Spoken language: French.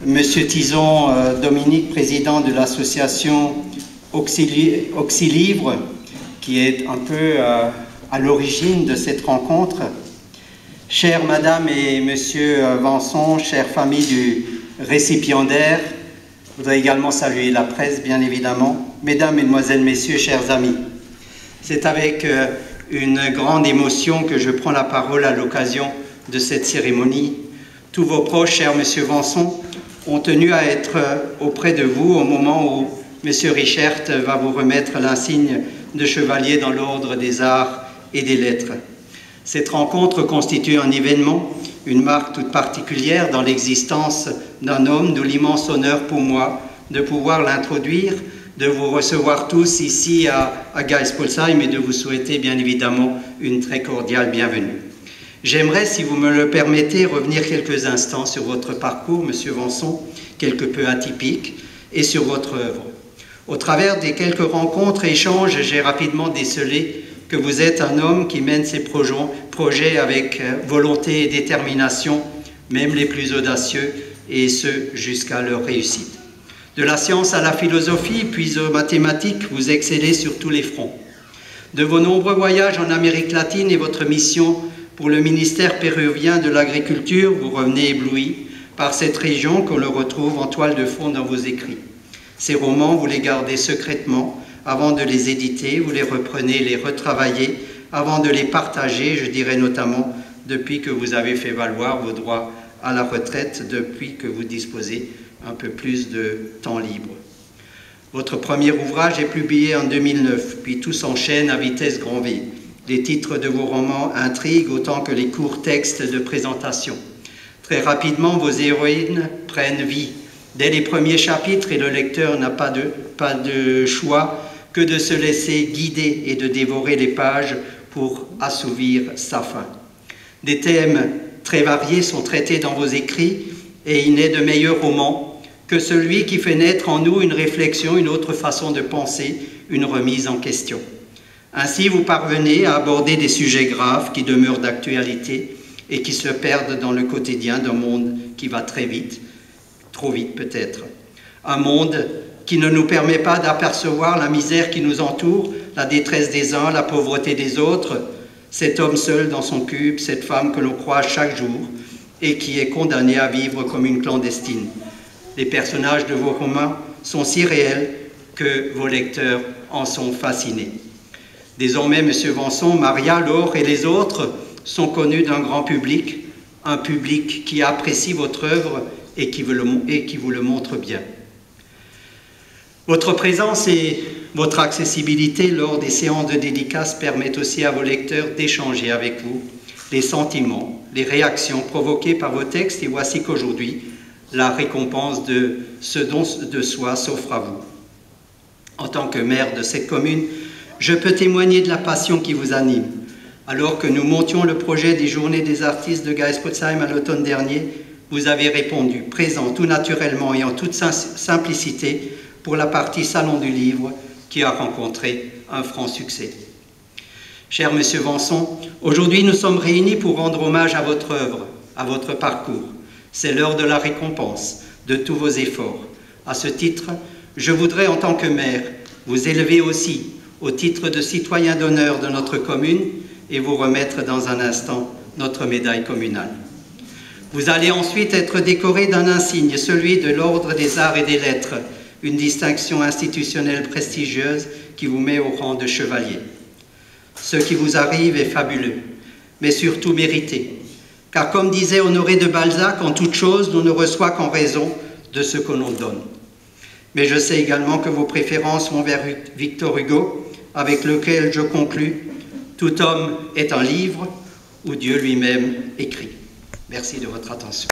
Monsieur Tison Dominique, président de l'association Oxylivre, qui est un peu à l'origine de cette rencontre. Chères Madame et Monsieur Vanson, chère famille du récipiendaire, je voudrais également saluer la presse, bien évidemment. Mesdames, Mesdemoiselles, Messieurs, chers amis, c'est avec une grande émotion que je prends la parole à l'occasion de cette cérémonie. Tous vos proches, cher Monsieur Vanson, ont tenu à être auprès de vous au moment où Monsieur Richert va vous remettre l'insigne de chevalier dans l'ordre des arts et des lettres. Cette rencontre constitue un événement, une marque toute particulière dans l'existence d'un homme, d'où l'immense honneur pour moi de pouvoir l'introduire, de vous recevoir tous ici à Geisbolsheim et de vous souhaiter bien évidemment une très cordiale bienvenue. J'aimerais, si vous me le permettez, revenir quelques instants sur votre parcours, Monsieur Vanson, quelque peu atypique, et sur votre œuvre. Au travers des quelques rencontres et échanges, j'ai rapidement décelé que vous êtes un homme qui mène ses projets avec volonté et détermination, même les plus audacieux, et ce, jusqu'à leur réussite. De la science à la philosophie, puis aux mathématiques, vous excellez sur tous les fronts. De vos nombreux voyages en Amérique latine et votre mission pour le ministère péruvien de l'Agriculture, vous revenez ébloui par cette région qu'on le retrouve en toile de fond dans vos écrits. Ces romans, vous les gardez secrètement avant de les éditer, vous les reprenez, les retravaillez avant de les partager, je dirais notamment depuis que vous avez fait valoir vos droits à la retraite, depuis que vous disposez un peu plus de temps libre. Votre premier ouvrage est publié en 2009, puis tout s'enchaîne à vitesse grand V. Les titres de vos romans intriguent autant que les courts textes de présentation. Très rapidement, vos héroïnes prennent vie. Dès les premiers chapitres, et le lecteur n'a pas de choix que de se laisser guider et de dévorer les pages pour assouvir sa faim. Des thèmes très variés sont traités dans vos écrits et il n'est de meilleur roman que celui qui fait naître en nous une réflexion, une autre façon de penser, une remise en question. Ainsi, vous parvenez à aborder des sujets graves qui demeurent d'actualité et qui se perdent dans le quotidien d'un monde qui va très vite, trop vite peut-être. Un monde qui ne nous permet pas d'apercevoir la misère qui nous entoure, la détresse des uns, la pauvreté des autres, cet homme seul dans son cube, cette femme que l'on croise chaque jour et qui est condamnée à vivre comme une clandestine. Les personnages de vos romans sont si réels que vos lecteurs en sont fascinés. Désormais, Monsieur Vanson, Maria, Laure et les autres sont connus d'un grand public, un public qui apprécie votre œuvre et qui vous le montre bien. Votre présence et votre accessibilité lors des séances de dédicaces permettent aussi à vos lecteurs d'échanger avec vous les sentiments, les réactions provoquées par vos textes, et voici qu'aujourd'hui, la récompense de ce don de soi s'offre à vous. En tant que maire de cette commune, je peux témoigner de la passion qui vous anime. Alors que nous montions le projet des Journées des artistes de Geisbolsheim à l'automne dernier, vous avez répondu, présent tout naturellement et en toute simplicité, pour la partie Salon du Livre qui a rencontré un franc succès. Cher Monsieur Vanson, aujourd'hui nous sommes réunis pour rendre hommage à votre œuvre, à votre parcours. C'est l'heure de la récompense, de tous vos efforts. À ce titre, je voudrais en tant que maire vous élever aussi au titre de citoyen d'honneur de notre commune et vous remettre dans un instant notre médaille communale. Vous allez ensuite être décoré d'un insigne, celui de l'Ordre des Arts et des Lettres, une distinction institutionnelle prestigieuse qui vous met au rang de chevalier. Ce qui vous arrive est fabuleux, mais surtout mérité, car comme disait Honoré de Balzac, en toute chose, on ne reçoit qu'en raison de ce que l'on donne. Mais je sais également que vos préférences vont vers Victor Hugo, avec lequel je conclus « Tout homme est un livre où Dieu lui-même écrit ». Merci de votre attention.